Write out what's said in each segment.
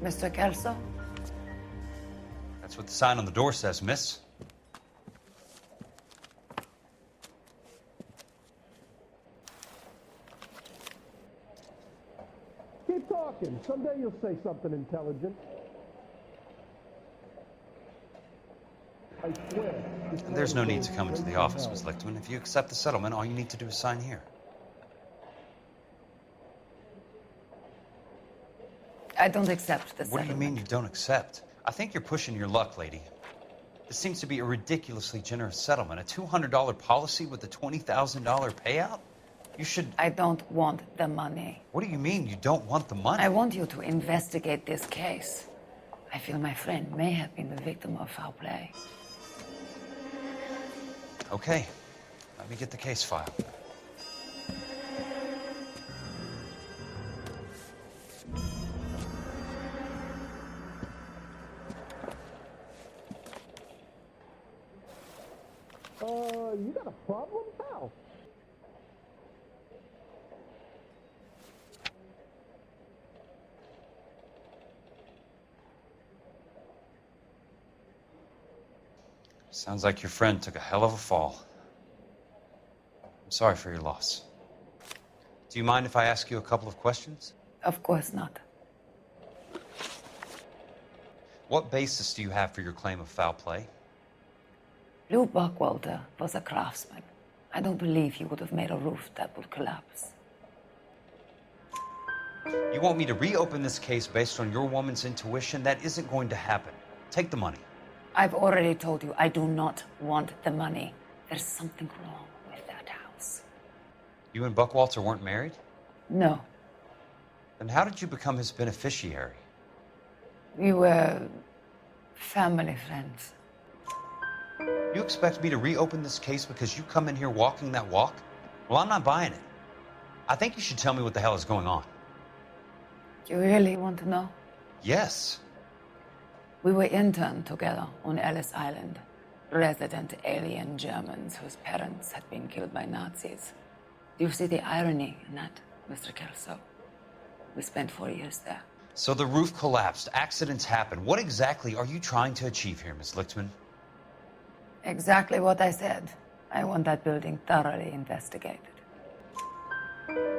Mr. Kelso? That's what the sign on the door says, miss. Keep talking. Someday you'll say something intelligent. I swear. There's no need to come into the office, Miss Lichtman. If you accept the settlement, all you need to do is sign here. I don't accept the settlement. What do you mean you don't accept? I think you're pushing your luck, lady. This seems to be a ridiculously generous settlement. A $200 policy with a $20,000 payout? You should... I don't want the money. What do you mean you don't want the money? I want you to investigate this case. I feel my friend may have been the victim of foul play. Okay. Let me get the case file. You got a problem, pal? Sounds like your friend took a hell of a fall. I'm sorry for your loss. Do you mind if I ask you a couple of questions? Of course not. What basis do you have for your claim of foul play? Lou Buckwalter was a craftsman. I don't believe he would have made a roof that would collapse. You want me to reopen this case based on your woman's intuition? That isn't going to happen. Take the money. I've already told you I do not want the money. There's something wrong with that house. You and Buckwalter weren't married? No. Then how did you become his beneficiary? We were family friends. You expect me to reopen this case because you come in here walking that walk? Well, I'm not buying it. I think you should tell me what the hell is going on. You really want to know? Yes. We were interned together on L.A.s Island. Resident alien Germans whose parents had been killed by Nazis. Do you see the irony in that, Mr. Kelso? We spent 4 years there. So the roof collapsed. Accidents happen. What exactly are you trying to achieve here, Miss Lichtman? Exactly what I said. I want that building thoroughly investigated.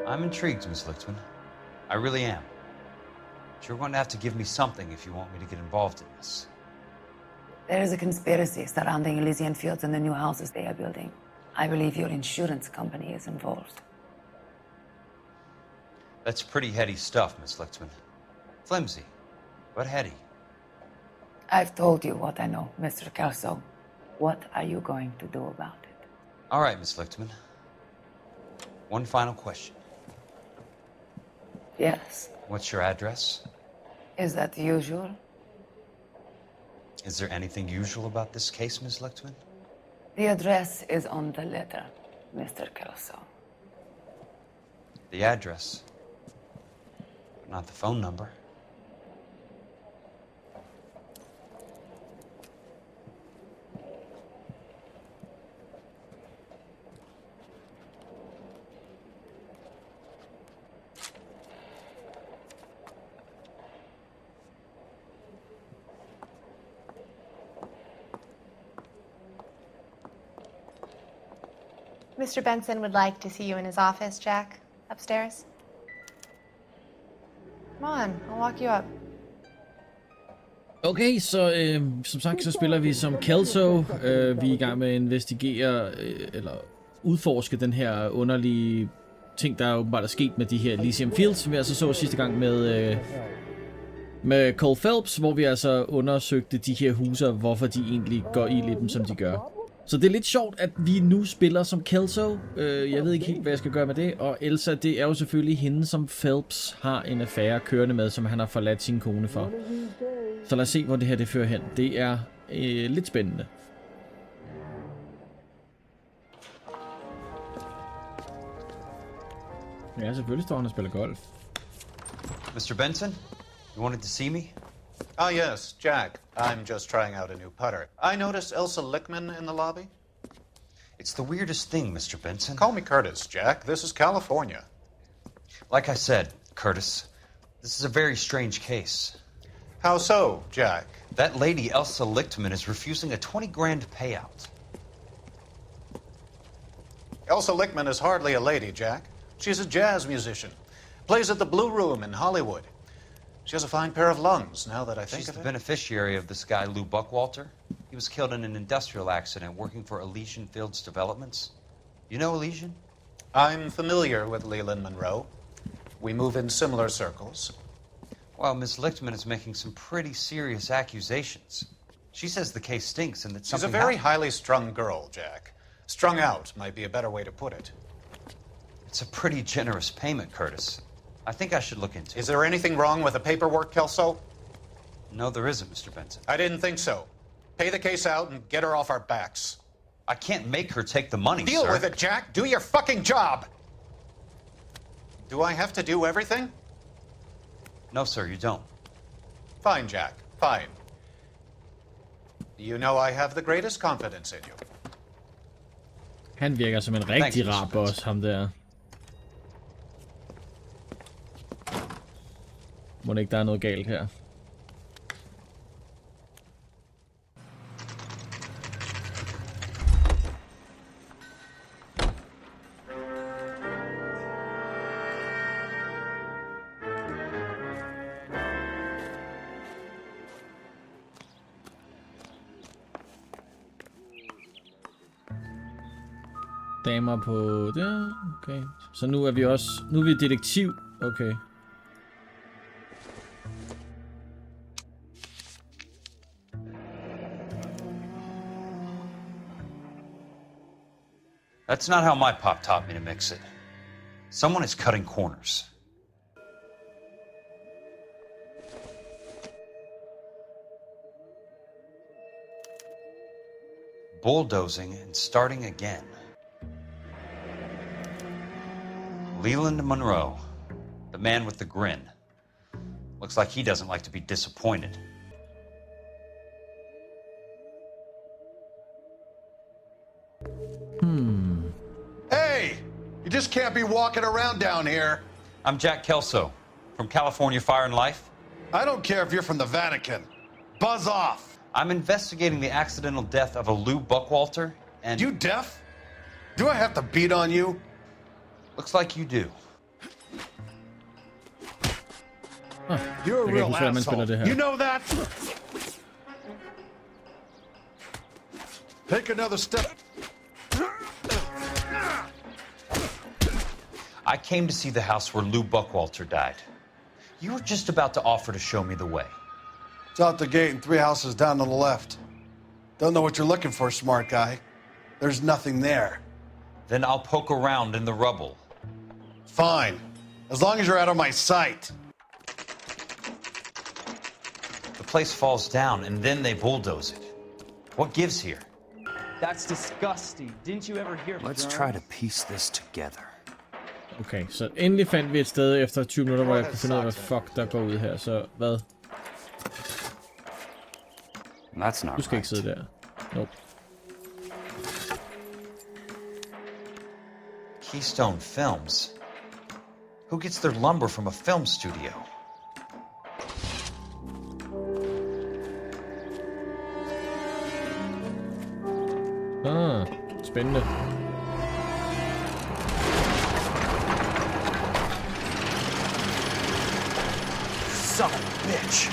I'm intrigued, Miss Lichtman. I really am. But you're going to have to give me something if you want me to get involved in this. There is a conspiracy surrounding Elysian Fields and the new houses they are building. I believe your insurance company is involved. That's pretty heady stuff, Miss Lichtman. Flimsy, but heady. I've told you what I know, Mr. Kelso. What are you going to do about it? All right, Miss Lichtman. One final question. Yes. What's your address? Is that usual? Is there anything usual about this case, Miss Lichtman? The address is on the letter, Mr. Kelso. The address, but not the phone number. Mr. Benson would like to see you in his office, Jack. Upstairs. Come on, I'll walk you up. Okay, så som sagt, så spiller vi som Kelso. Vi er i gang med at investigere, eller udforske den her underlige ting, der åbenbart er sket med de her Elysian Fields, som vi altså så sidste gang med Cole Phelps, hvor vi altså undersøgte de her huse, hvorfor de egentlig går i dem, som de gør. Så det er lidt sjovt, at vi nu spiller som Kelso. Jeg ved ikke helt, hvad jeg skal gøre med det. Og Elsa, det er jo selvfølgelig hende, som Phelps har en affære kørende med, som han har forladt sin kone for. Så lad os se, hvor det her det fører hen. Det er lidt spændende. Ja, selvfølgelig står han og spiller golf. Mr. Benson, you wanted to see me? Ah, yes, Jack. I'm just trying out a new putter. I noticed Elsa Lichtman in the lobby. It's the weirdest thing, Mr. Benson. Call me Curtis, Jack. This is California. Like I said, Curtis, this is a very strange case. How so, Jack? That lady, Elsa Lichtman, is refusing a 20 grand payout. Elsa Lichtman is hardly a lady, Jack. She's a jazz musician. Plays at the Blue Room in Hollywood. She has a fine pair of lungs, now that I think She's of the it. beneficiary of this guy, Lou Buckwalter. He was killed in an industrial accident working for Elysian Fields Developments. You know Elysian? I'm familiar with Leland Monroe. We move in similar circles. Well, Miss Lichtman is making some pretty serious accusations. She says the case stinks and that She's a something very happened. highly strung girl, Jack. Strung out might be a better way to put it. It's a pretty generous payment, Curtis. I think I should look into it. Is there anything wrong with the paperwork, Kelso? No, there isn't, Mr. Benson. I didn't think so. Pay the case out and get her off our backs. I can't make her take the money, Deal sir. with it, Jack. Do your fucking job. Do I have to do everything? No, sir, you don't. Fine, Jack. Fine. You know I have the greatest confidence in you. Han virker som en rigtig Thanks, rar Mr. boss, ham der. Må det ikke, der er noget galt her? Damer på der. Okay. Så nu er vi også... Nu er vi detektiv. Okay. That's not how my pop taught me to mix it. Someone is cutting corners. Bulldozing and starting again. Leland Monroe, the man with the grin. Looks like he doesn't like to be disappointed. Hey! You just can't be walking around down here. I'm Jack Kelso, from California Fire and Life. I don't care if you're from the Vatican. Buzz off! I'm investigating the accidental death of a Lou Buckwalter, and... You deaf? Do I have to beat on you? Looks like you do. You're a kan real ikke huske, hvordan man spiller asshole. det her. You know that? Take another step. I came to see the house where Lou Buckwalter died. You were just about to offer to show me the way. It's out the gate and 3 houses down on the left. Don't know what you're looking for, smart guy. There's nothing there. Then I'll poke around in the rubble. Fine. As long as you're out of my sight. The place falls down, and then they bulldoze it. What gives here? That's disgusting. Didn't you ever hear of Let's germs? try to piece this together. Okay, så endelig fandt vi et sted efter 20 minutter, hvor jeg kunne finde ud af, hvad fuck der går ud her. Så hvad? That's not Du skal right. ikke sidde der. Nope. Keystone Films. Who gets their lumber from a film studio? Ah, spændende. Son of a bitch.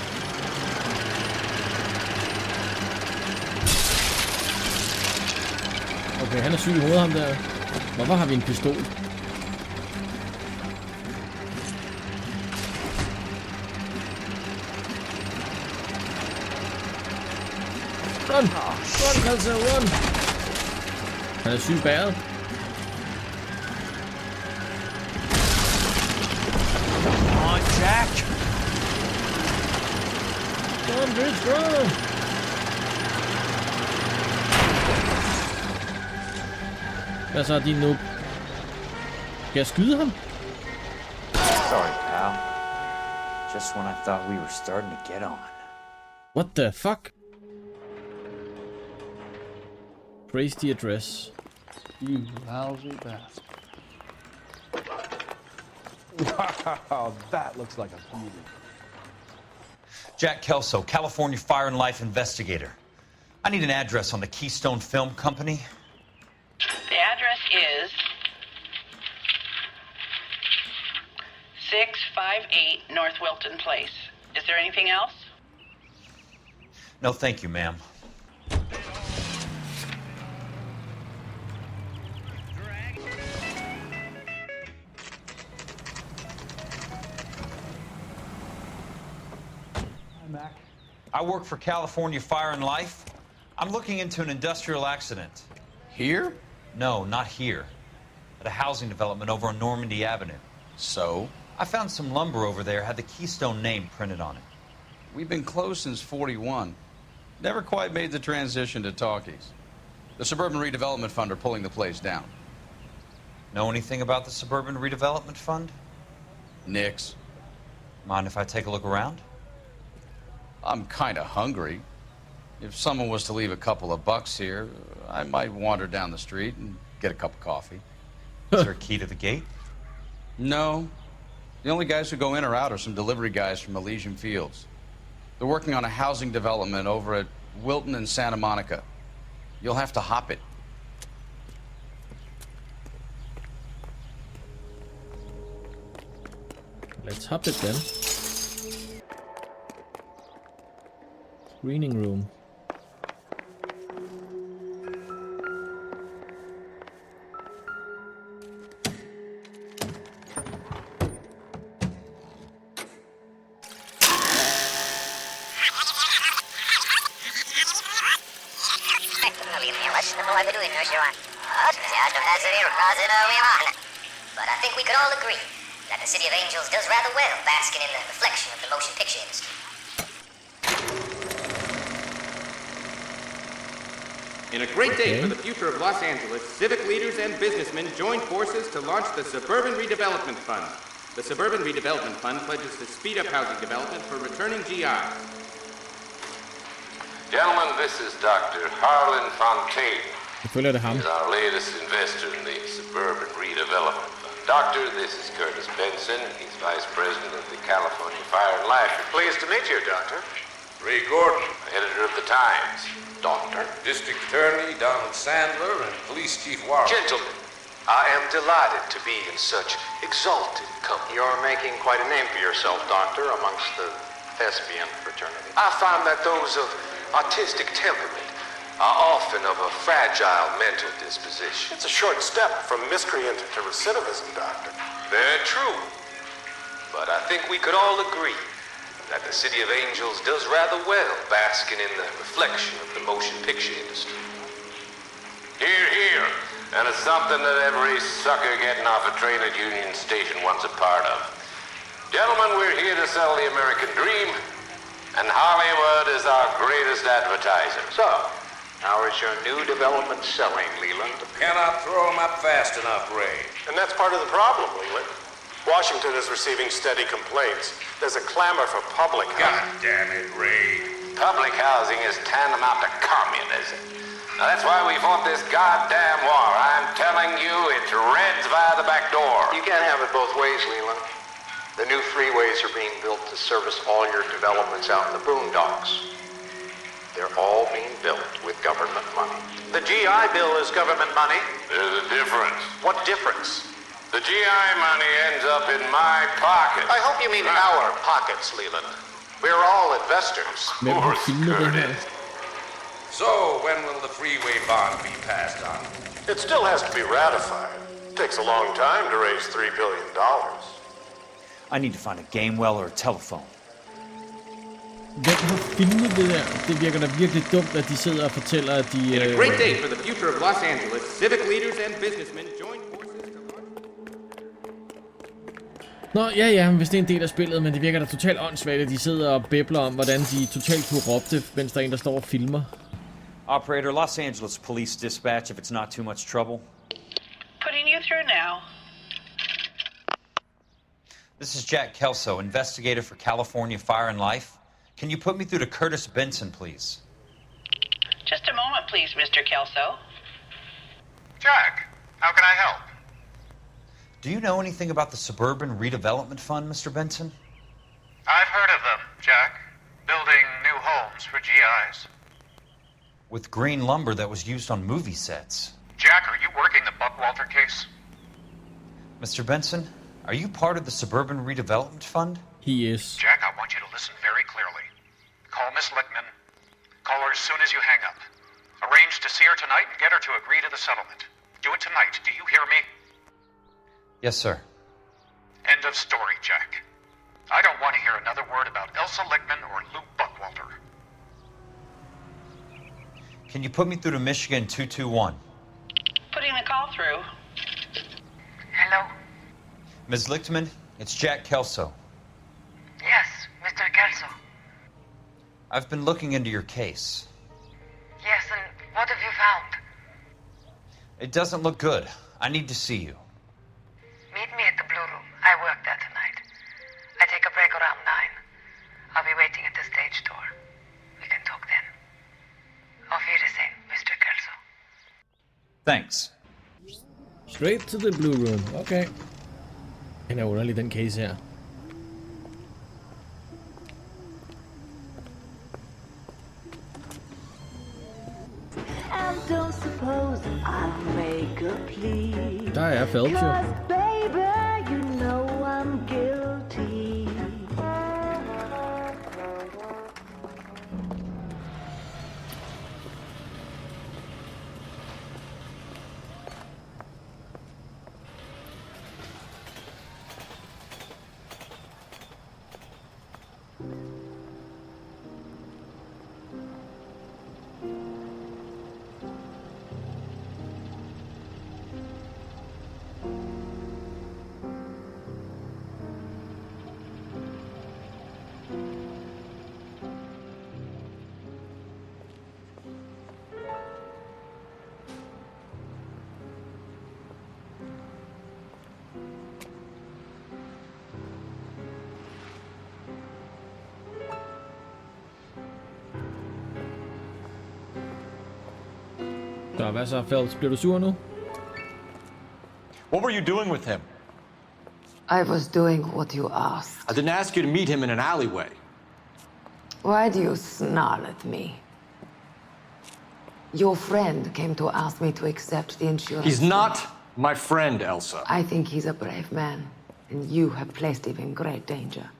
Okay, han er syg i hovedet, ham der. Hvorfor har vi en pistol? Run! Run, Kelso, run! Han er syg bæret. Come on, Jack. Run, bitch, run! Hvad så, din noob? Skal jeg skyde ham? Sorry, pal. Just when I thought we were starting to get on. What the fuck? Trace the address. You lousy bastard. Wow, that looks like a beauty. Jack Kelso, California Fire and Life investigator. I need an address on the Keystone Film Company. The address is 658 North Wilton Place. Is there anything else? No, thank you, ma'am. I work for California Fire and Life. I'm looking into an industrial accident. Here? No, not here. At a housing development over on Normandy Avenue. So? I found some lumber over there, had the Keystone name printed on it. We've been closed since '41. Never quite made the transition to talkies. The Suburban Redevelopment Fund are pulling the place down. Know anything about the Suburban Redevelopment Fund? Nix. Mind if I take a look around? I'm kind of hungry. If someone was to leave a couple of bucks here, I might wander down the street and get a cup of coffee. Is there a key to the gate? No. The only guys who go in or out are some delivery guys from Elysian Fields. They're working on a housing development over at Wilton and Santa Monica. You'll have to hop it. Let's hop it then. Screening room. But I think we could all agree that the City of Angels does rather well basking in the reflection of the motion picture industry. In a great day for the future of Los Angeles, civic leaders and businessmen joined forces to launch the Suburban Redevelopment Fund. The Suburban Redevelopment Fund pledges to speed up housing development for returning GIs. Gentlemen, this is Dr. Harlan Fontaine. He's our latest investor in the Suburban Redevelopment Fund. Doctor, this is Curtis Benson. He's Vice President of the California Fire and Life. Pleased to meet you, Doctor. Ray Gordon, editor of the Times. Doctor. District Attorney Donald Sandler and Police Chief Warren. Gentlemen, I am delighted to be in such exalted company. You're making quite a name for yourself, Doctor, amongst the thespian fraternity. I find that those of artistic temperament are often of a fragile mental disposition. It's a short step from miscreant to recidivism, Doctor. Very true. But I think we could all agree that the City of Angels does rather well basking in the reflection of the motion picture industry. Hear, hear. And it's something that every sucker getting off a train at Union Station wants a part of. Gentlemen, we're here to sell the American dream, and Hollywood is our greatest advertiser. So, how is your new development selling, Leland? Cannot throw them up fast enough, Ray. And that's part of the problem, Leland. Washington is receiving steady complaints. There's a clamor for public God housing. damn it, Ray. Public housing is tantamount to communism. Now that's why we fought this goddamn war. I'm telling you, it's Reds via the back door. You can't have it both ways, Leland. The new freeways are being built to service all your developments out in the boondocks. They're all being built with government money. The GI Bill is government money. There's a difference. What difference? The GI money ends up in my pocket. I hope you mean our pockets, Leland. We're all investors. Hvem har filmet det her? So, when will the freeway bond be passed on? It still has to be ratified. It takes a long time to raise $3 billion. I need to find a game well or a telephone. Hvem har filmet det der? Det virker da virkelig dumt, at de sidder og fortæller, at de... In a great day for the future of Los Angeles, civic leaders and businessmen joined forces to Nå, ja, hvis det er en del af spillet, men det virker da totalt åndssvagt, at de sidder og bæbler om, hvordan de er totalt korrupte, mens der er en, der står og filmer. Operator, Los Angeles Police Dispatch, if it's not too much trouble. Putting you through now. This is Jack Kelso, investigator for California Fire and Life. Can you put me through to Curtis Benson, please? Just a moment, please, Mr. Kelso. Jack, how can I help? Do you know anything about the Suburban Redevelopment Fund, Mr. Benson? I've heard of them, Jack. Bill for GIs. With green lumber that was used on movie sets. Jack, are you working the Buckwalter case? Mr. Benson, are you part of the Suburban Redevelopment Fund? He is. Jack, I want you to listen very clearly. Call Miss Lickman. Call her as soon as you hang up. Arrange to see her tonight and get her to agree to the settlement. Do it tonight. Do you hear me? Yes, sir. End of story, Jack. I don't want to hear another word about Elsa Lickman or Lou Buckwalter. Can you put me through to Michigan 221? Putting the call through. Hello? Ms. Lichtman, it's Jack Kelso. Yes, Mr. Kelso. I've been looking into your case. Yes, and what have you found? It doesn't look good. I need to see you. Meet me at the Blue Room. I work there tonight. I take a break around 9. I'll be waiting at the stage door. We can talk then. Auf Wiedersehen, Mr. Kelso. Thanks. Straight to the Blue Room. Okay. Den er underlig, den case her. Don't suppose I'll make a plea. Der er Phelps jo. 'Cause baby, you know I'm guilty. Så hvad så, Phelps? Bliver du sur nu? What were you doing with him? I was doing what you asked. I didn't ask you to meet him in an alleyway. Why do you snarl at me? Your friend came to ask me to accept the insurance. He's not my friend, Elsa. I think he's a brave man, and you have placed him in great danger.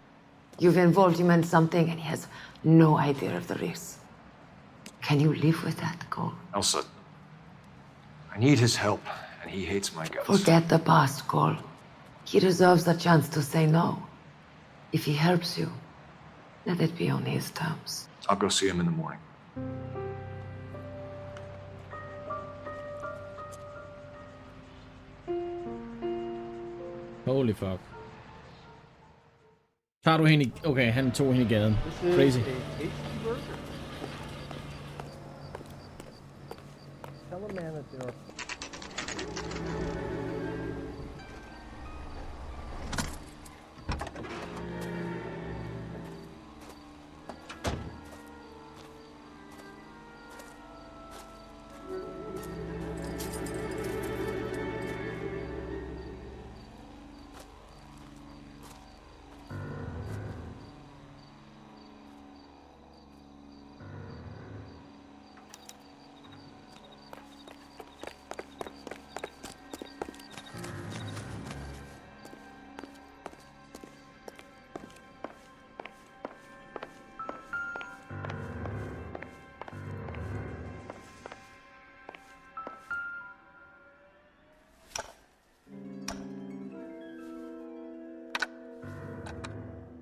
You've involved him in something, and he has no idea of the risk. Can you live with that, Cole? Elsa, I need his help, and he hates my guts. Forget the past, Cole. He deserves a chance to say no. If he helps you, let it be on his terms. I'll go see him in the morning. Holy fuck. Tager du hende i... Okay, han tog hende i gaden. Crazy. Tell a manager.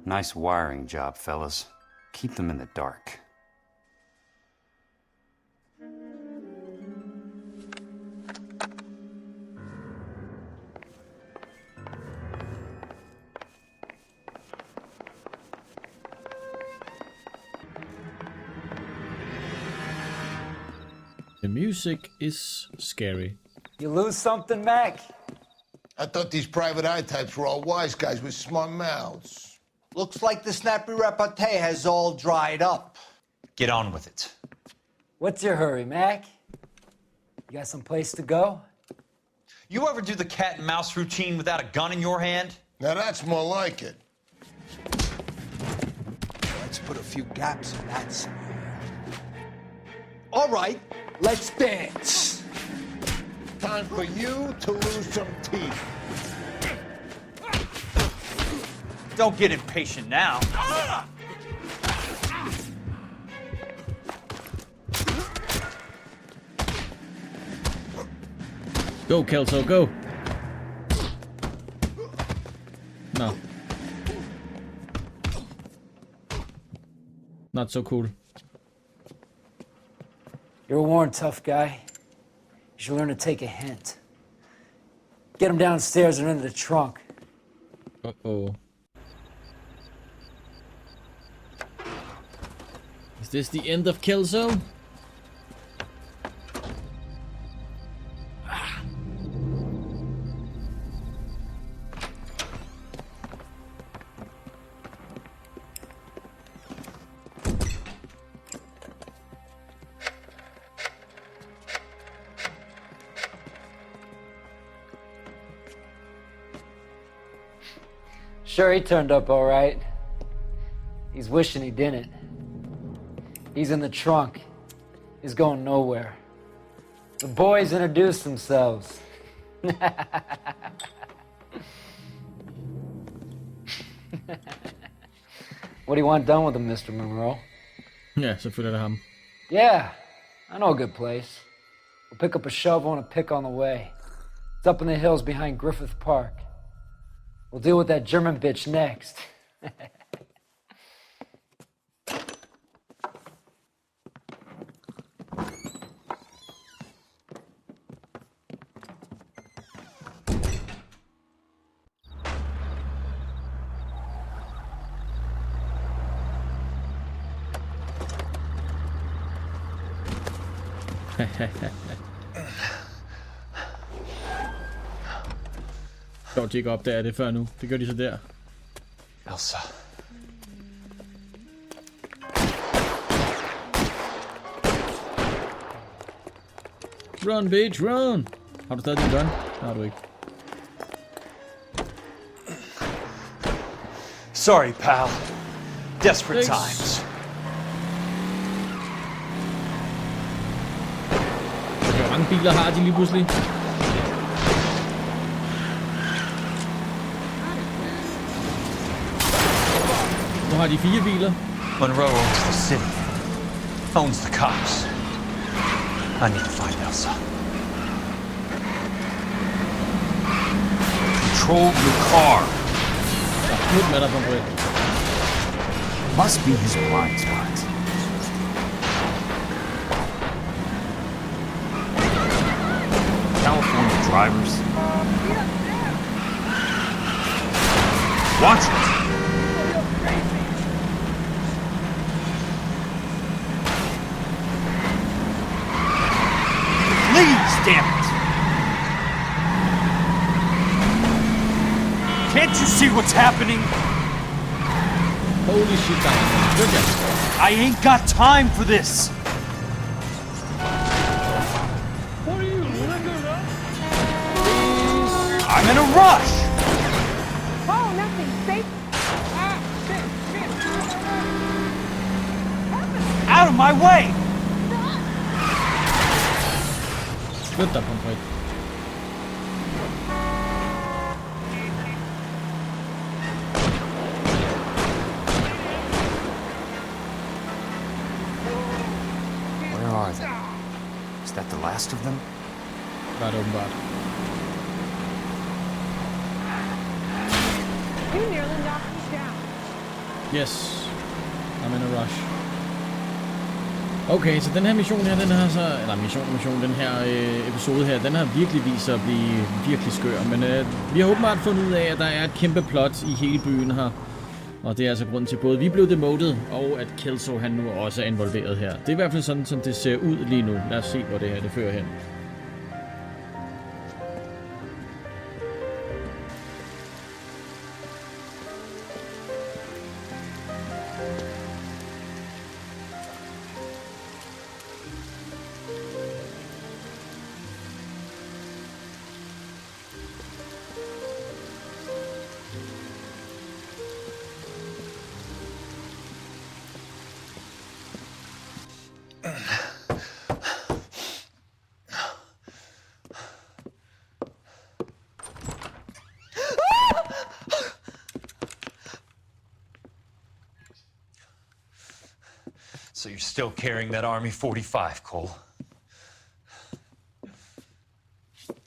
Nice wiring job, fellas. Keep them in the dark. The music is scary. You lose something, Mac? I thought these private eye types were all wise guys with smart mouths. Looks like the snappy repartee has all dried up. Get on with it. What's your hurry, Mac? You got some place to go? You ever do the cat and mouse routine without a gun in your hand? Now that's more like it. Let's put a few gaps in that smear. All right, let's dance. Time for you to lose some teeth. Don't get impatient now. Go, Kelso, go. No. Not so cool. You're a worn, tough guy. You should learn to take a hint. Get him downstairs and into the trunk. Uh-oh. Is this the end of Kelso? Sure, he turned up all right. He's wishing he didn't. He's in the trunk. He's going nowhere. The boys introduced themselves. What do you want done with him, Mr. Monroe? Ja, selvfølgelig er det ham. Yeah, I know a good place. We'll pick up a shovel and a pick on the way. It's up in the hills behind Griffith Park. We'll deal with that German bitch next. Sjovt, de ikke opdager det før nu. Det gør de så der. Elsa. Run, bitch, run! Har du stadig din gun? Det har du ikke. Sorry, pal. Desperate Thanks. times. Hvor mange biler har de lige pludselig? Nu har de 4 biler. Monroe owns the city. Owns the cops. I need to find Elsa. Control your car. Nyt med dig, Pomfret. Must be his blind spot. California drivers. Watch it! Please, damn it! Can't you see what's happening? Holy shit, man. Good job. I ain't got time for this! What are you, Linda? I'm in a rush! Oh, nothing safe. Ah, shit, shit. Out of my way! Flyt dig, Pomfret. Where are they? Is that the last of them? Der er det åbenbart. You nearly knocked me down. Yes. I'm in a rush. Okay, så den her mission her, den har så... Eller mission, den her episode her, den har virkelig vist sig at blive virkelig skør. Men vi har åbenbart fundet ud af, at der er et kæmpe plot i hele byen her. Og det er altså grunden til, både vi blev demoted, og at Kelso han nu også er involveret her. Det er i hvert fald sådan, som det ser ud lige nu. Lad os se, hvor det her det fører hen. So you're still carrying that Army 45, Cole.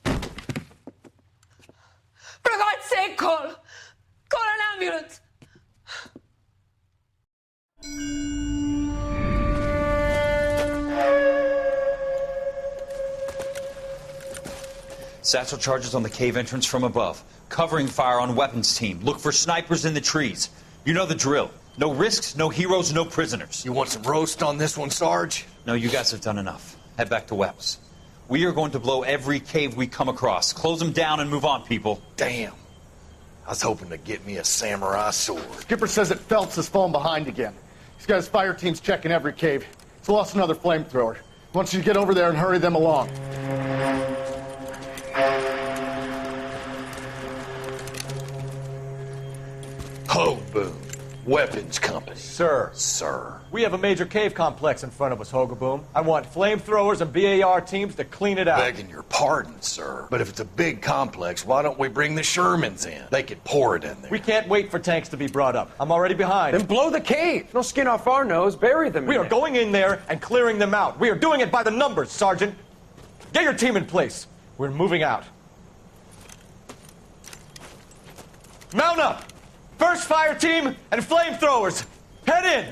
For God's sake, Cole! Call an ambulance! Satchel charges on the cave entrance from above. Covering fire on weapons team. Look for snipers in the trees. You know the drill. No risks, no heroes, no prisoners. You want some roast on this one, Sarge? No, you guys have done enough. Head back to Webb's. We are going to blow every cave we come across. Close them down and move on, people. Damn. I was hoping to get me a samurai sword. Skipper says that Phelps has fallen behind again. He's got his fire teams checking every cave. He's lost another flamethrower. He wants you to get over there and hurry them along. Ho, boom. Weapons company. Sir. Sir. We have a major cave complex in front of us, Hogaboom. I want flamethrowers and BAR teams to clean it out. Begging your pardon, sir. But if it's a big complex, why don't we bring the Shermans in? They could pour it in there. We can't wait for tanks to be brought up. I'm already behind. Then blow the cave. No skin off our nose. Bury them. We are going in there and clearing them out. We are doing it by the numbers, Sergeant. Get your team in place. We're moving out. Mount up! First fire team and flamethrowers. Head in!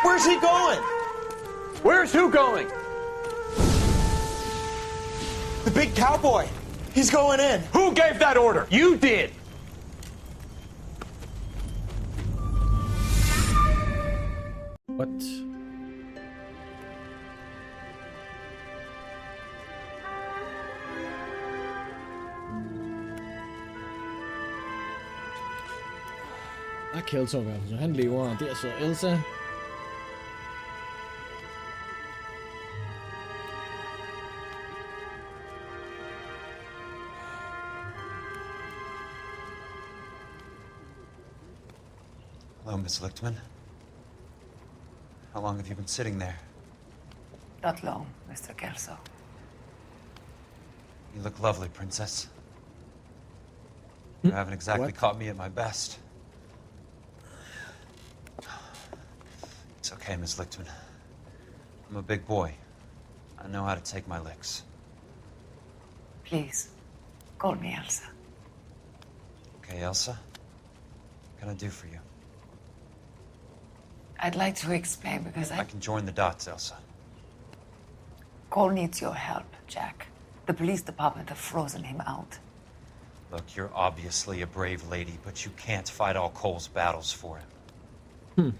Where's he going? Where's who going? The big cowboy. He's going in. Who gave that order? You did. What? Kelso, så han lever, og der så Elsa. Hello, Miss Lichtman. How long have you been sitting there? Not long, Mr. Kelso. You look lovely, Princess. You haven't exactly caught me at my best. It's okay, Miss Lichtman. I'm a big boy. I know how to take my licks. Please, call me Elsa. Okay, Elsa? What can I do for you? I'd like to explain because I can join the dots, Elsa. Cole needs your help, Jack. The police department have frozen him out. Look, you're obviously a brave lady, but you can't fight all Cole's battles for him.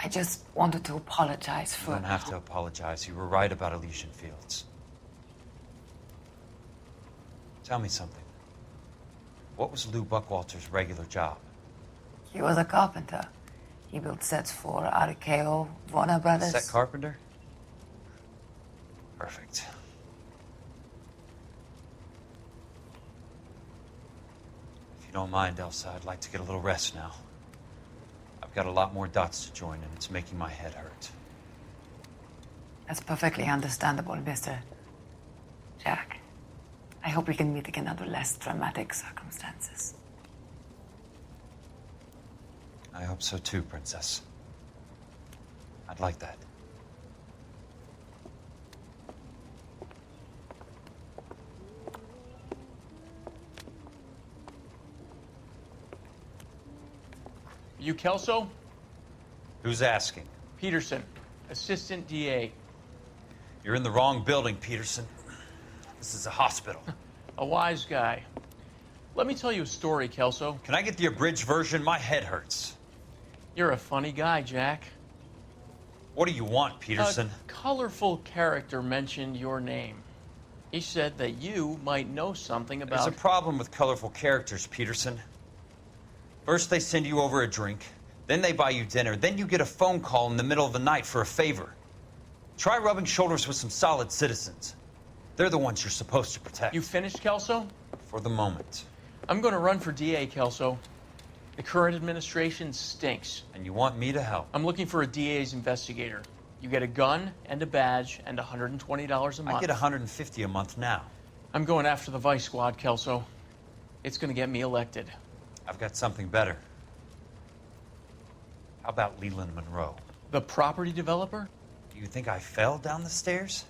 I just wanted to apologize for... You don't have to apologize. You were right about Elysian Fields. Tell me something. What was Lou Buckwalter's regular job? He was a carpenter. He built sets for RKO, Warner Brothers. Set carpenter? Perfect. If you don't mind, Elsa, I'd like to get a little rest now. I've got a lot more dots to join, and it's making my head hurt. That's perfectly understandable, Mr. Jack. I hope we can meet again under less dramatic circumstances. I hope so too, Princess. I'd like that. You Kelso? Who's asking? Peterson, Assistant DA. You're in the wrong building, Peterson. This is a hospital. A wise guy. Let me tell you a story, Kelso. Can I get the abridged version? My head hurts. You're a funny guy, Jack. What do you want, Peterson? A colorful character mentioned your name. He said that you might know something about... There's a problem with colorful characters, Peterson. First they send you over a drink, then they buy you dinner, then you get a phone call in the middle of the night for a favor. Try rubbing shoulders with some solid citizens. They're the ones you're supposed to protect. You finished, Kelso? For the moment. I'm going to run for DA, Kelso. The current administration stinks. And you want me to help? I'm looking for a DA's investigator. You get a gun and a badge and $120 a month. I get $150 a month now. I'm going after the Vice Squad, Kelso. It's gonna get me elected. I've got something better. How about Leland Monroe? The property developer? Do you think I fell down the stairs?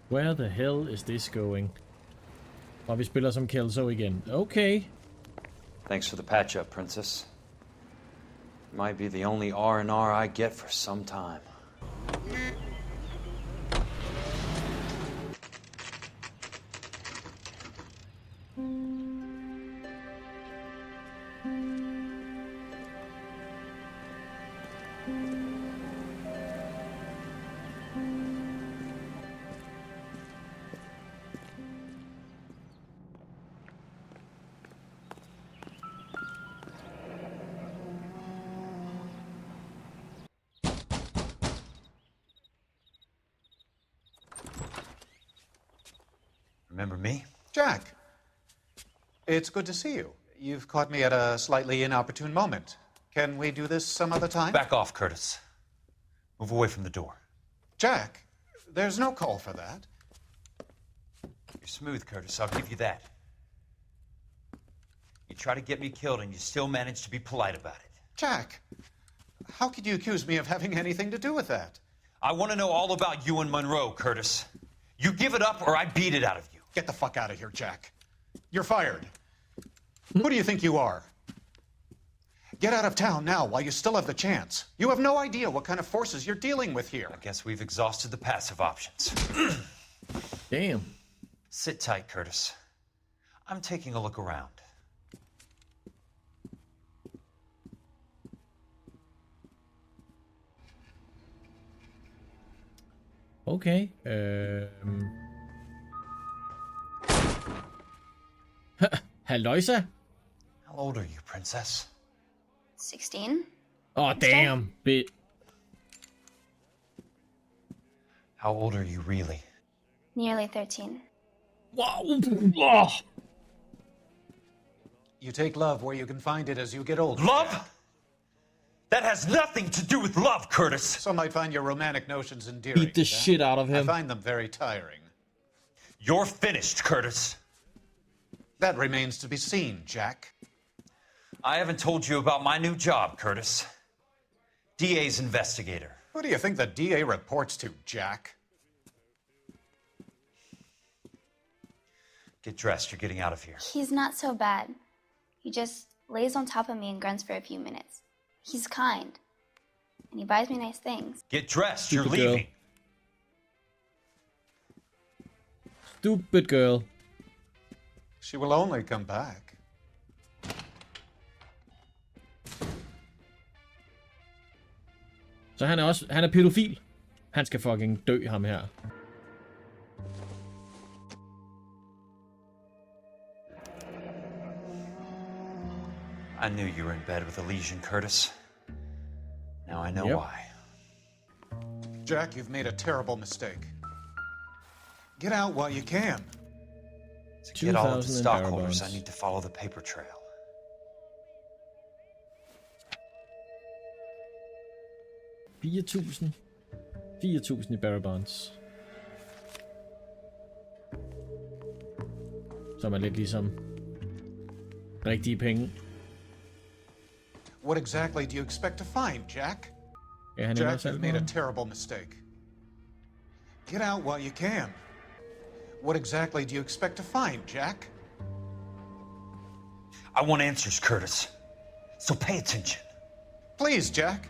Where the hell is this going? Og vi spiller som Kelso igen. Okay. Thanks for the patch-up, Princess. Might be the only R&R I get for some time. Remember me? Jack. It's good to see you. You've caught me at a slightly inopportune moment. Can we do this some other time? Back off, Curtis. Move away from the door. Jack, there's no call for that. You're smooth, Curtis. I'll give you that. You try to get me killed and you still manage to be polite about it. Jack, how could you accuse me of having anything to do with that? I want to know all about you and Monroe, Curtis. You give it up or I beat it out of you. Get the fuck out of here, Jack. You're fired. Who do you think you are? Get out of town now while you still have the chance. You have no idea what kind of forces you're dealing with here. I guess we've exhausted the passive options. Damn. Sit tight, Curtis. I'm taking a look around. Okay. Halløjsa. How old are you, Princess? 16. Oh, damn. How old are you really? Nearly 13. Wow. You take love where you can find it as you get older. Love? That has nothing to do with love, Curtis. Some might find your romantic notions endearing. Beat the shit out of him. I find them very tiring. You're finished, Curtis. That remains to be seen, Jack. I haven't told you about my new job, Curtis. DA's investigator. Who do you think the DA reports to, Jack? Get dressed, you're getting out of here. He's not so bad. He just lays on top of me and grunts for a few minutes. He's kind. And he buys me nice things. Get dressed, you're Stupid girl. leaving. Stupid girl. She will only come back. Så han er pædofil. Han skal fucking dø, ham her. I knew you were in bed with a lesion, Curtis. Now I know why. Jack, you've made a terrible mistake. Get out while you can. To get all of the stockholders, I need to follow the paper trail. $4,000 i barrel bonds. Som er lidt ligesom rigtige penge. What exactly do you expect to find, Jack? Ja, han Jack, you've made a terrible mistake. Get out while you can. What exactly do you expect to find, Jack? I want answers, Curtis. So pay attention. Please, Jack.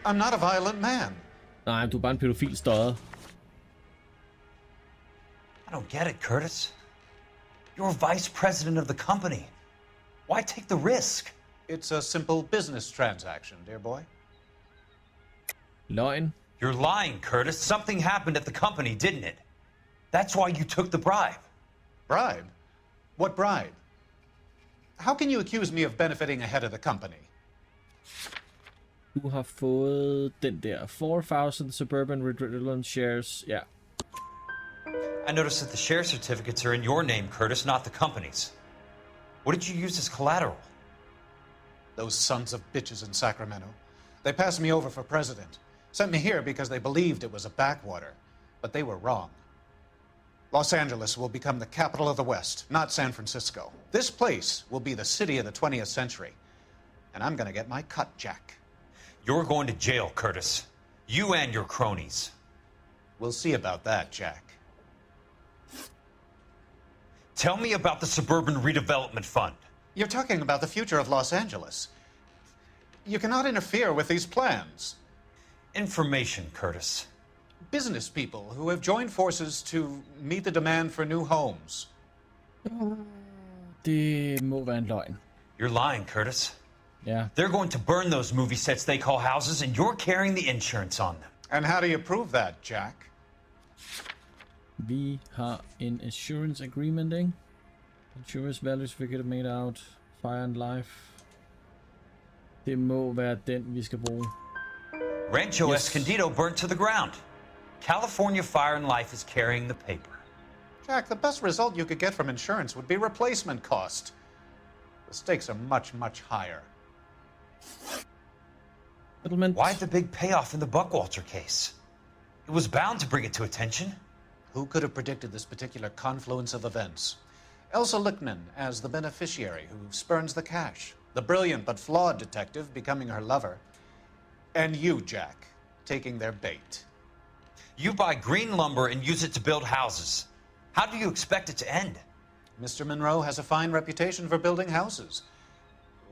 I'm not a violent man. Nej, du er bare en pædofil støder. I don't get it, Curtis. You're vice president of the company. Why take the risk? It's a simple business transaction, dear boy. Løgn. You're lying, Curtis. Something happened at the company, didn't it? That's why you took the bribe. Bribe? What bribe? How can you accuse me of benefiting ahead of the company? Du har fået den der 4,000 Suburban Redundant shares. Ja. I noticed that the share certificates are in your name, Curtis, not the company's. What did you use as collateral? Those sons of bitches in Sacramento. They passed me over for president. Sent me here because they believed it was a backwater. But they were wrong. Los Angeles will become the capital of the West, not San Francisco. This place will be the city of the 20th century. And I'm gonna get my cut, Jack. You're going to jail, Curtis. You and your cronies. We'll see about that, Jack. Tell me about the Suburban Redevelopment Fund. You're talking about the future of Los Angeles. You cannot interfere with these plans. Information, Curtis. Business people who have joined forces to meet the demand for new homes. Det må være en løgn. You're lying, Curtis. Yeah. They're going to burn those movie sets they call houses, and you're carrying the insurance on them. And how do you prove that, Jack? Vi har en insurance agreement, ikke? Insurance value certificate made out. Fire and life. Det må være den, vi skal bruge. Rancho Escondido burnt to the ground. California Fire and Life is carrying the paper. Jack, the best result you could get from insurance would be replacement cost. The stakes are much, much higher. Settlement. Why the big payoff in the Buckwalter case? It was bound to bring it to attention. Who could have predicted this particular confluence of events? Elsa Lichtman as the beneficiary who spurns the cash. The brilliant but flawed detective becoming her lover. And you, Jack, taking their bait. You buy green lumber and use it to build houses. How do you expect it to end? Mr. Monroe has a fine reputation for building houses.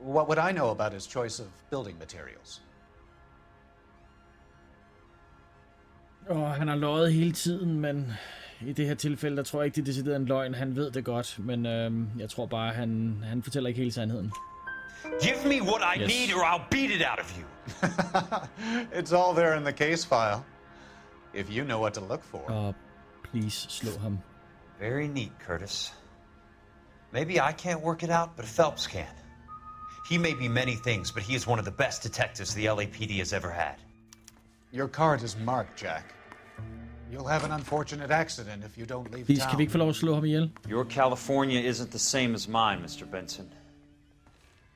What would I know about his choice of building materials? Han har løjet hele tiden, men i det her tilfælde, der tror jeg ikke, det er decideret en løgn. Han ved det godt, men jeg tror bare, han fortæller ikke hele sandheden. Give me what I need, or I'll beat it out of you. It's all there in the case file. If you know what to look for. Please, slå ham. Very neat, Curtis. Maybe I can't work it out, but Phelps can. He may be many things, but he is one of the best detectives the LAPD has ever had. Your card is marked, Jack. You'll have an unfortunate accident if you don't leave Please, town. kan vi ikke få lov at slå ham ihjel? Your California isn't the same as mine, Mr. Benson.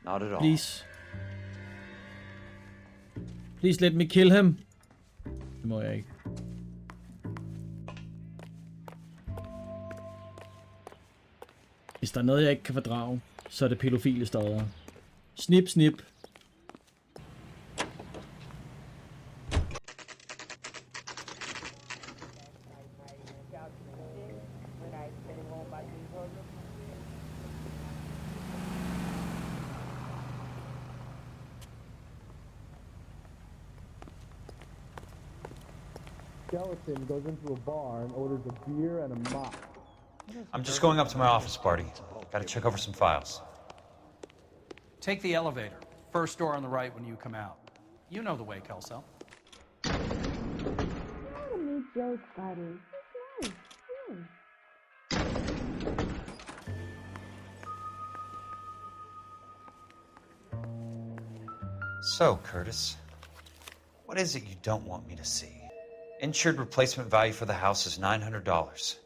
Not at all. Please. Please let me kill him. Det må jeg ikke. Hvis der er noget, jeg ikke kan fordrage, så er det pædofile stodder. Snip, snip. Skeleton goes into a bar and orders a beer and a mop. I'm just going up to my office, Barty. Gotta check over some files. Take the elevator. First door on the right when you come out. You know the way, Kelso. I want to meet Joe's buddy. He's nice. So, Curtis, what is it you don't want me to see? Insured replacement value for the house is $900.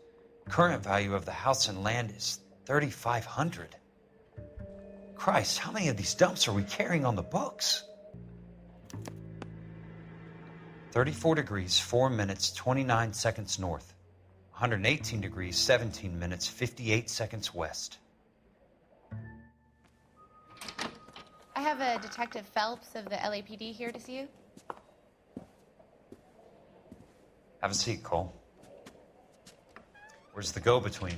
Current value of the house and land is $3,500. Christ, how many of these dumps are we carrying on the books? 34 degrees, 4 minutes, 29 seconds north. 118 degrees, 17 minutes, 58 seconds west. I have a Detective Phelps of the LAPD here to see you. Have a seat, Cole. Where's the go-between?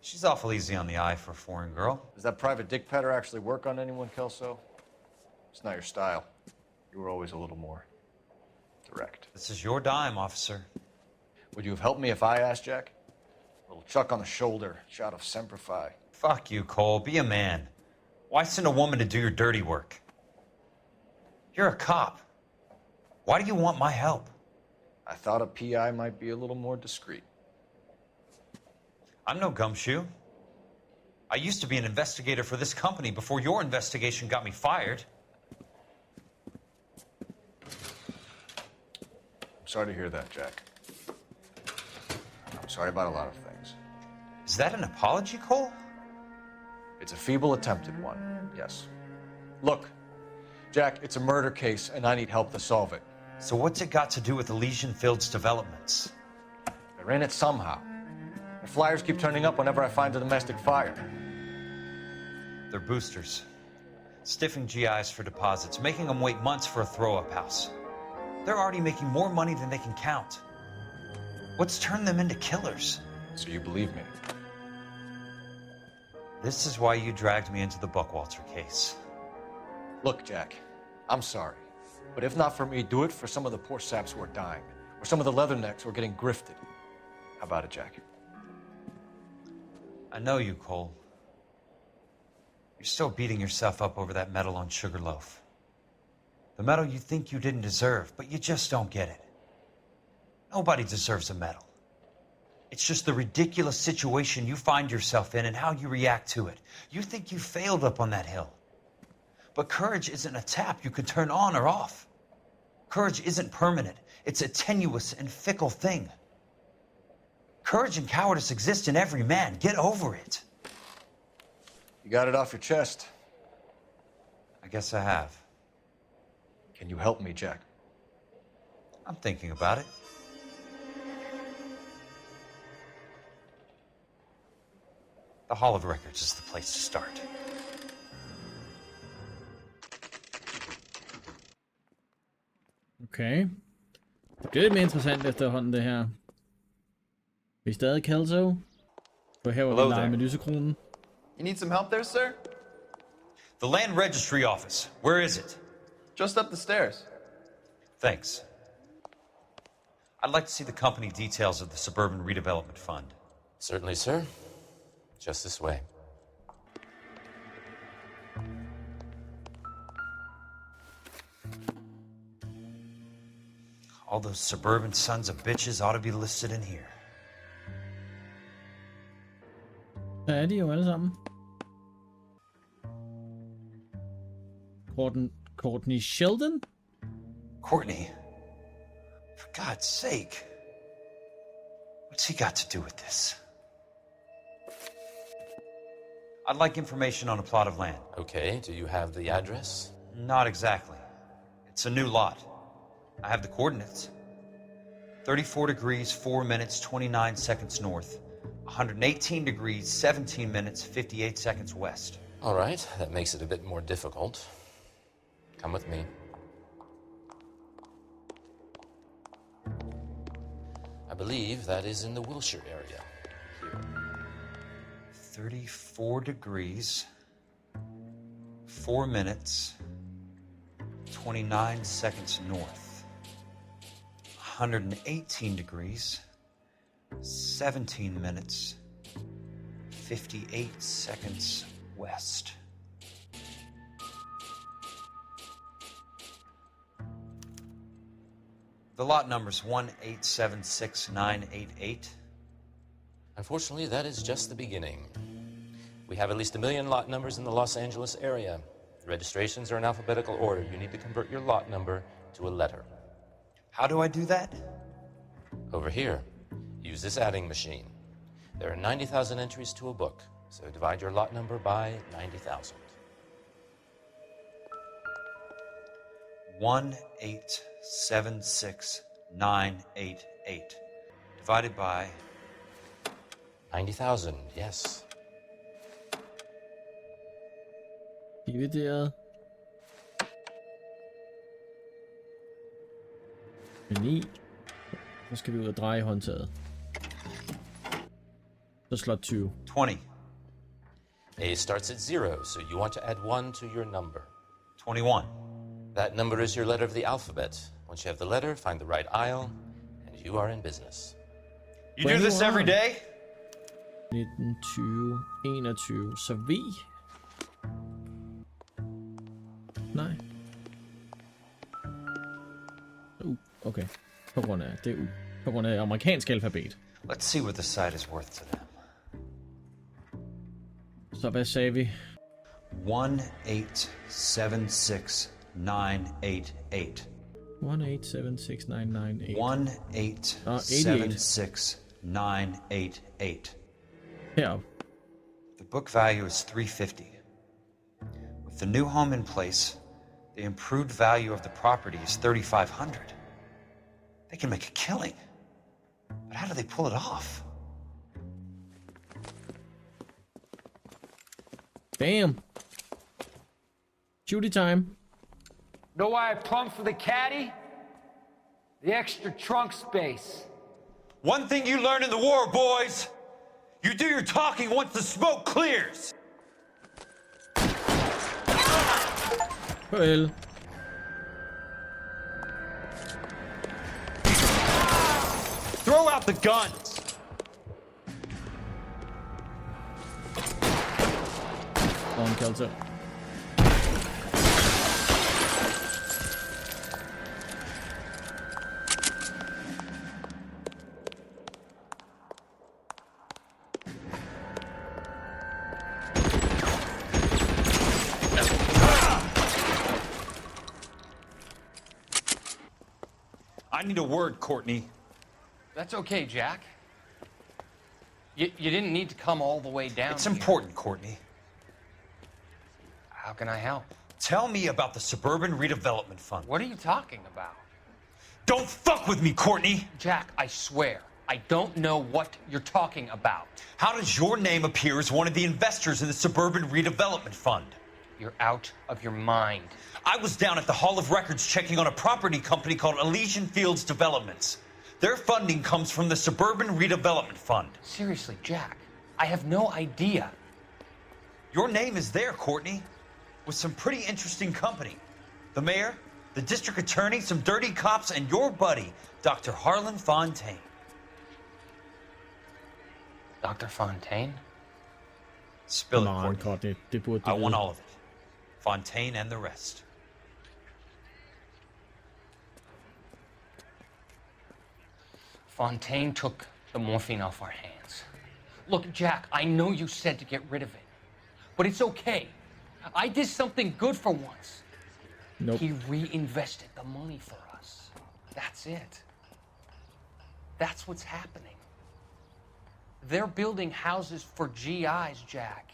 She's awful easy on the eye for a foreign girl. Does that private dick petter actually work on anyone, Kelso? It's not your style. You were always a little more direct. This is your dime, officer. Would you have helped me if I asked, Jack? A little chuck on the shoulder, shot of Semper Fi. Fuck you, Cole. Be a man. Why send a woman to do your dirty work? You're a cop. Why do you want my help? I thought a PI might be a little more discreet. I'm no gumshoe. I used to be an investigator for this company before your investigation got me fired. I'm sorry to hear that, Jack. I'm sorry about a lot of things. Is that an apology, Cole? It's a feeble attempted one, yes. Look, Jack, it's a murder case, and I need help to solve it. So what's it got to do with Elysian Field's developments? They're in it somehow. The flyers keep turning up whenever I find a domestic fire. They're boosters. Stiffing GIs for deposits, making them wait months for a throw-up house. They're already making more money than they can count. What's turned them into killers? So you believe me? This is why you dragged me into the Buckwalter case. Look, Jack, I'm sorry. But if not for me, do it for some of the poor saps who are dying. Or some of the leathernecks who are getting grifted. How about it, Jack? I know you, Cole. You're still beating yourself up over that medal on Sugarloaf. The medal you think you didn't deserve, but you just don't get it. Nobody deserves a medal. It's just the ridiculous situation you find yourself in and how you react to it. You think you failed up on that hill. But courage isn't a tap you can turn on or off. Courage isn't permanent. It's a tenuous and fickle thing. Courage and cowardice exist in every man. Get over it. You got it off your chest. I guess I have. Can you help me, Jack? I'm thinking about it. The Hall of Records is the place to start. Okay. Det bliver lidt mere interessant efterhånden, det her. Vi er stadig Kelso. For her var vi leger med lysekronen. You need some help there, sir? The Land Registry Office. Where is it? Just up the stairs. Thanks. I'd like to see the company details of the Suburban Redevelopment Fund. Certainly, sir. Just this way. All those suburban sons of bitches ought to be listed in here. Der er de jo alle sammen. Courtney Sheldon? Courtney? For God's sake. What's he got to do with this? I'd like information on a plot of land. Okay, do you have the address? Not exactly. It's a new lot. I have the coordinates. 34 degrees, 4 minutes, 29 seconds north. 118 degrees, 17 minutes, 58 seconds west. All right, that makes it a bit more difficult. Come with me. I believe that is in the Wilshire area. Here. 34 degrees, 4 minutes, 29 seconds north. 118 degrees, 17 minutes, 58 seconds west. The lot number's 1876988. Unfortunately, that is just the beginning. We have at least 1 million lot numbers in the Los Angeles area. The registrations are in alphabetical order. You need to convert your lot number to a letter. How do I do that? Over here. Use this adding machine. There are 90,000 entries to a book, so divide your lot number by 90,000. 1876988 divided by 90,000, yes. Divideret med 9. Så skal vi ud og dreje håndtaget. Så slot 20. 20. A starts at 0, so you want to add 1 to your number. 21. That number is your letter of the alphabet. Once you have the letter, find the right aisle, and you are in business. You do this every day? 19, 20, 21. Så V. Nej. Okay. På grund af det U. På grund af amerikansk alfabet. Let's see what the site is worth to them. Så hvad sagde vi? 1876988. 1876998. 1876988. Herop. The book value is $350. With the new home in place, the improved value of the property is $3,500. They can make a killing. But how do they pull it off? Damn. Shooty time. Know why I plumbed for the caddy? The extra trunk space. One thing you learn in the war, boys. You do your talking once the smoke clears. Well. Throw out the guns. On Kelso. I need a word, Courtney. That's okay, Jack. You didn't need to come all the way down. It's here. important, Courtney. How can I help? Tell me about the Suburban Redevelopment Fund. What are you talking about? Don't fuck with me, Courtney! Jack, I swear, I don't know what you're talking about. How does your name appear as one of the investors in the Suburban Redevelopment Fund? You're out of your mind. I was down at the Hall of Records checking on a property company called Elysian Fields Developments. Their funding comes from the Suburban Redevelopment Fund. Seriously, Jack, I have no idea. Your name is there, Courtney, with some pretty interesting company. The mayor, the district attorney, some dirty cops, and your buddy, Dr. Harlan Fontaine. Dr. Fontaine? Spill Come on, it, Courtney. Courtney. I want all of it. Fontaine and the rest. Fontaine took the morphine off our hands. Look, Jack, I know you said to get rid of it, but it's okay. I did something good for once. Nope. He reinvested the money for us. That's it. That's what's happening. They're building houses for GIs, Jack.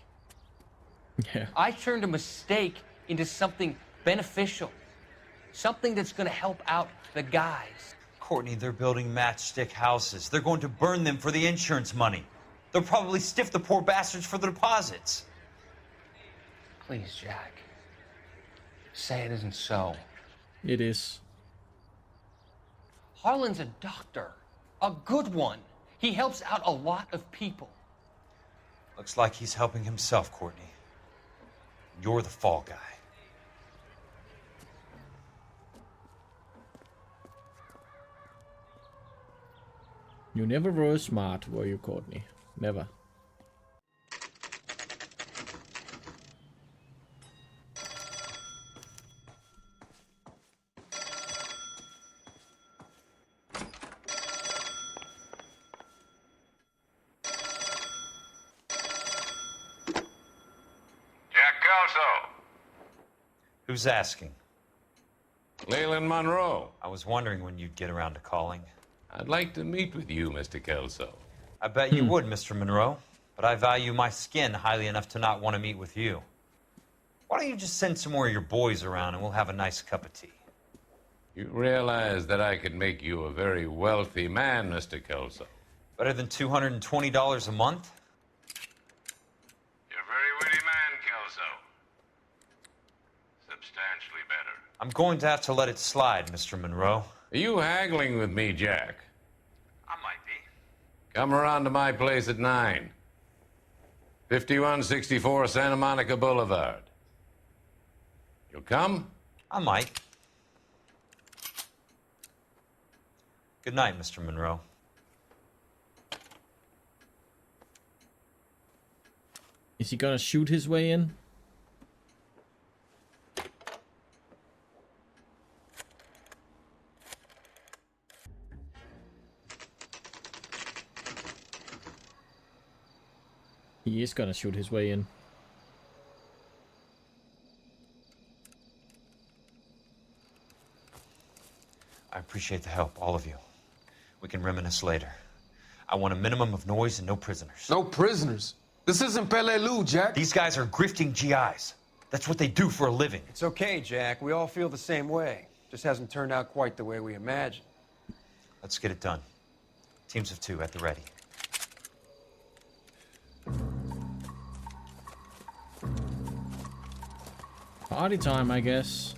Yeah. I turned a mistake into something beneficial. Something that's going to help out the guys. Courtney, they're building matchstick houses. They're going to burn them for the insurance money. They'll probably stiff the poor bastards for the deposits. Please, Jack. Say it isn't so. It is. Harlan's a doctor. A good one. He helps out a lot of people. Looks like he's helping himself, Courtney. You're the fall guy. You never were smart, were you, Courtney? Never. Kelso. Who's asking? Leland Monroe. I was wondering when you'd get around to calling. I'd like to meet with you, Mr. Kelso. I bet you would, Mr. Monroe. But I value my skin highly enough to not want to meet with you. Why don't you just send some more of your boys around and we'll have a nice cup of tea? You realize that I could make you a very wealthy man, Mr. Kelso. Better than $220 a month? You're a very witty man, Kelso. Substantially better. I'm going to have to let it slide, Mr. Monroe. Are you haggling with me, Jack? I might be. Come around to my place at 9. 5164 Santa Monica Boulevard. You'll come? I might. Good night, Mr. Monroe. Is he gonna shoot his way in? He is gonna shoot his way in. I appreciate the help, all of you. We can reminisce later. I want a minimum of noise and no prisoners. No prisoners? This isn't Pelelu, Jack. These guys are grifting GIs. That's what they do for a living. It's okay, Jack. We all feel the same way. Just hasn't turned out quite the way we imagined. Let's get it done. Teams of 2 at the ready. Party time, I guess.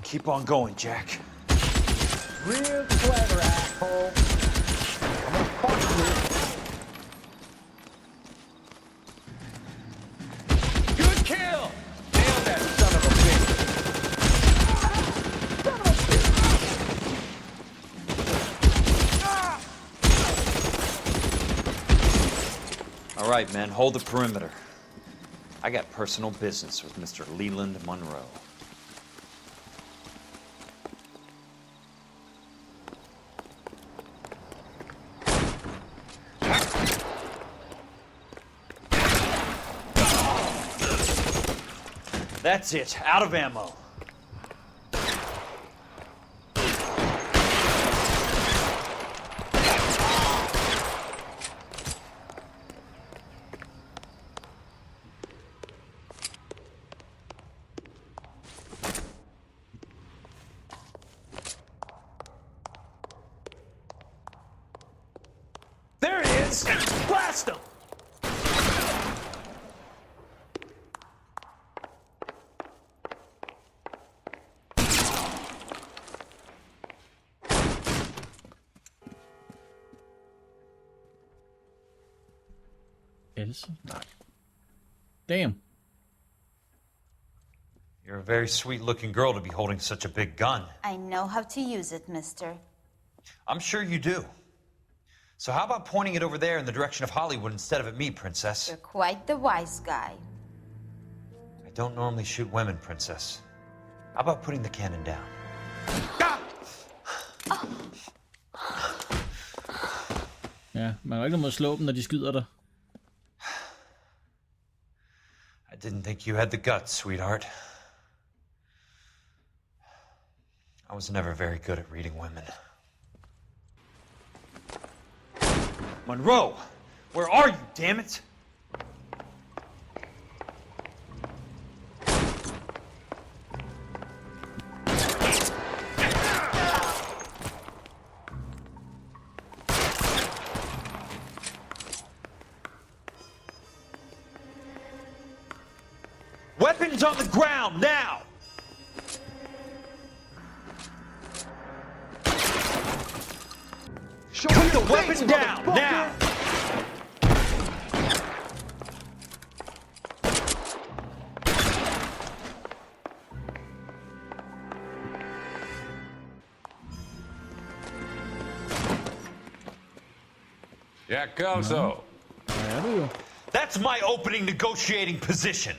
Keep on going, Jack. Real clever, asshole. I'm gonna fuck you. Good kill! Nailed that son of a bitch. Son of a bitch. All right, men, hold the perimeter. I got personal business with Mr. Leland Monroe. That's it. Out of ammo. There it is! Blast him! Elsa? Damn. You're a very sweet-looking girl to be holding such a big gun. I know how to use it, mister. I'm sure you do. So how about pointing it over there in the direction of Hollywood instead of at me, Princess? You're quite the wise guy. I don't normally shoot women, Princess. How about putting the cannon down? Ja, man har ikke noget at slå dem, når de skyder dig. I didn't think you had the guts, sweetheart. I was never very good at reading women. Monroe! Where are you, damn it? Weapons on the ground, now! Put the weapon down, now! Jack Kelso. That's my opening negotiating position.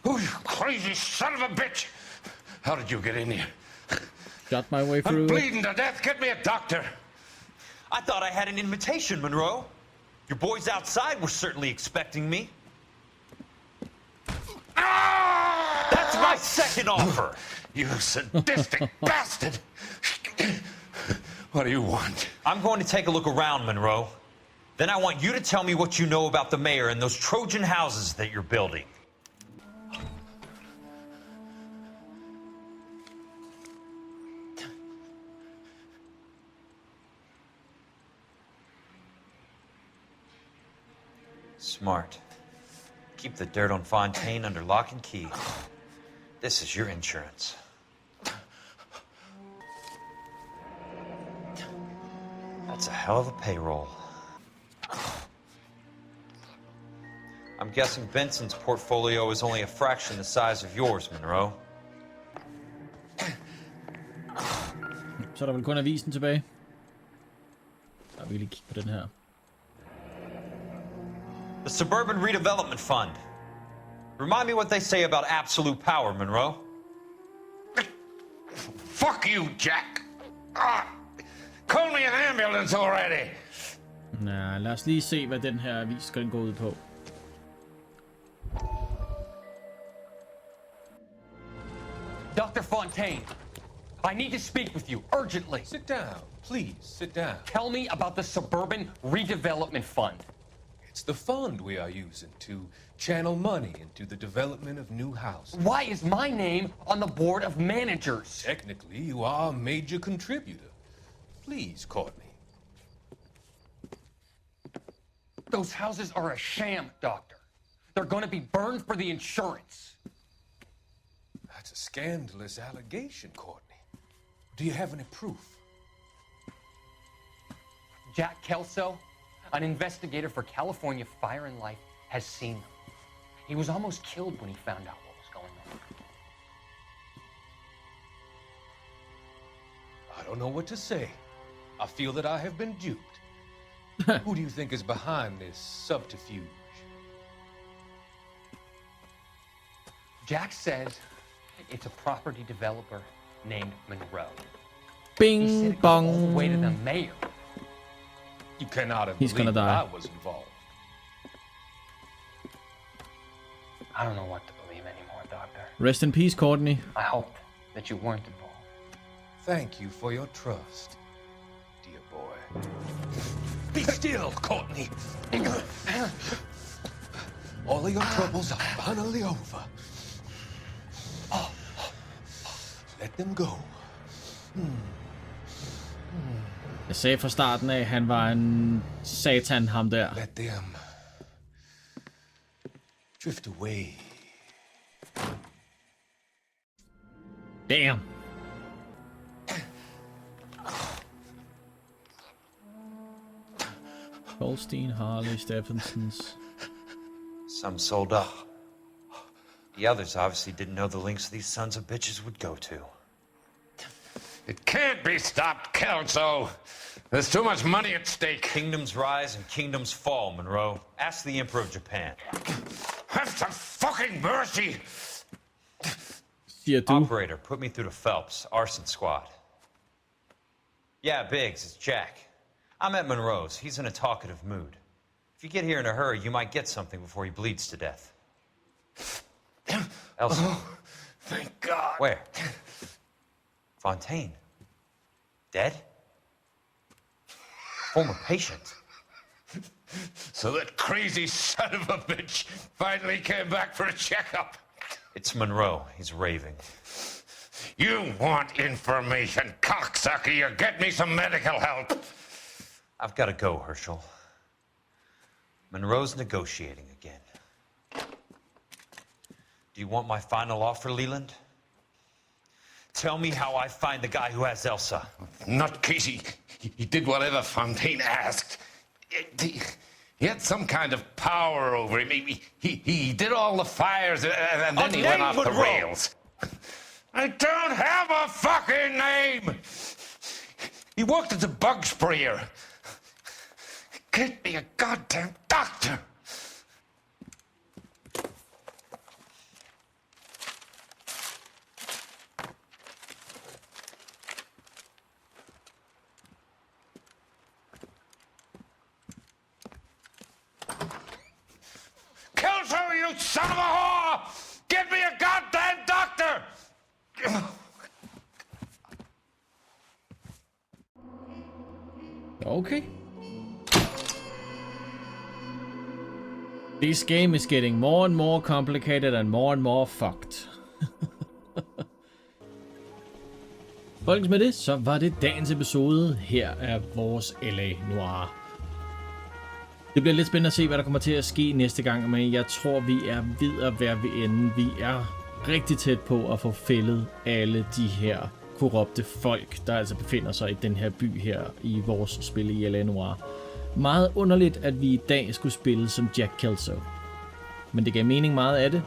Oh, you crazy son of a bitch! How did you get in here? Got my way through. I'm bleeding to death. Get me a doctor. I thought I had an invitation, Monroe. Your boys outside were certainly expecting me. That's my second offer. You sadistic bastard. What do you want? I'm going to take a look around, Monroe. Then I want you to tell me what you know about the mayor and those Trojan houses that you're building. Smart. Keep the dirt on Fontaine under lock and key. This is your insurance. That's a hell of a payroll. I'm guessing Benson's portfolio is only a fraction the size of yours, Monroe. Så er der vel kun avisen tilbage. Jeg vil lige kigge på den her. The Suburban Redevelopment Fund. Remind me what they say about absolute power, Monroe. Fuck you, Jack! Call me an ambulance already! Nej, lad os lige se, hvad den her avis skal gå ud på. Dr. Fontaine, I need to speak with you urgently. Sit down, please, sit down. Tell me about the Suburban Redevelopment Fund. It's the fund we are using to channel money into the development of new houses. Why is my name on the board of managers? Technically, you are a major contributor. Please, Courtney. Those houses are a sham, Doctor. They're going to be burned for the insurance. That's a scandalous allegation, Courtney. Do you have any proof? Jack Kelso, an investigator for California Fire and Life, has seen them. He was almost killed when he found out what was going on. I don't know what to say. I feel that I have been duped. Who do you think is behind this subterfuge? Jack says it's a property developer named Monroe. Bing he said it bong. goes all the way to the mayor. You cannot have He's believed gonna die. I was involved. I don't know what to believe anymore, Doctor. Rest in peace, Courtney. I hoped that you weren't involved. Thank you for your trust, dear boy. Be still, Courtney. All of your troubles are finally over. Let them go. Jeg sagde fra starten af, at han var en satan, ham der. Let them drift away. Damn. Goldstein, Harley, Stephensons. Some sold up. The others obviously didn't know the links these sons of bitches would go to. It can't be stopped, Kelso. There's too much money at stake. Kingdoms rise and kingdoms fall, Monroe. Ask the Emperor of Japan. Have some fucking mercy! Siger du? Operator, put me through to Phelps, arson squad. Yeah, Biggs, it's Jack. I'm at Monroe's. He's in a talkative mood. If you get here in a hurry, you might get something before he bleeds to death. Elsa. Oh, thank God. Where? Fontaine. Dead? Former patient. So that crazy son of a bitch finally came back for a checkup. It's Monroe. He's raving. You want information, cocksucker. You get me some medical help. I've got to go, Herschel. Monroe's negotiating again. Do you want my final offer, Leland? Tell me how I find the guy who has Elsa. Nutcase, he did whatever Fontaine asked. He had some kind of power over him. He did all the fires, and then he went off the rails. I don't have a fucking name! He worked as a bug sprayer. Get me a goddamn doctor! Kelso, you son of a whore! Get me a goddamn doctor! Okay. This game is getting more and more complicated and more fucked. Folkens, med det, så var det dagens episode. Her er vores L.A. Noire. Det bliver lidt spændende at se, hvad der kommer til at ske næste gang, men jeg tror, vi er ved at være ved enden. Vi er rigtig tæt på at få fældet alle de her korrupte folk, der altså befinder sig i den her by her i vores spil i L.A. Noire. Meget underligt, at vi i dag skulle spille som Jack Kelso. Men det gav mening meget af det,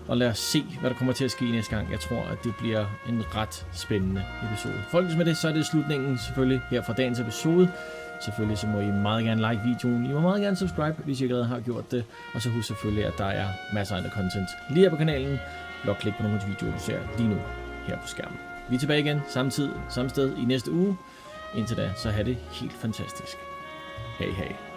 og lad os se, hvad der kommer til at ske næste gang. Jeg tror, at det bliver en ret spændende episode. Folkens med det, så er det slutningen selvfølgelig her fra dagens episode. Selvfølgelig så må I meget gerne like videoen. I må meget gerne subscribe, hvis I allerede har gjort det. Og så husk selvfølgelig, at der er masser af andet content lige her på kanalen. Blot klik på nogle af de videoer, du ser lige nu her på skærmen. Vi er tilbage igen, samme tid, samme sted i næste uge. Indtil da, så have det helt fantastisk. Hej hej.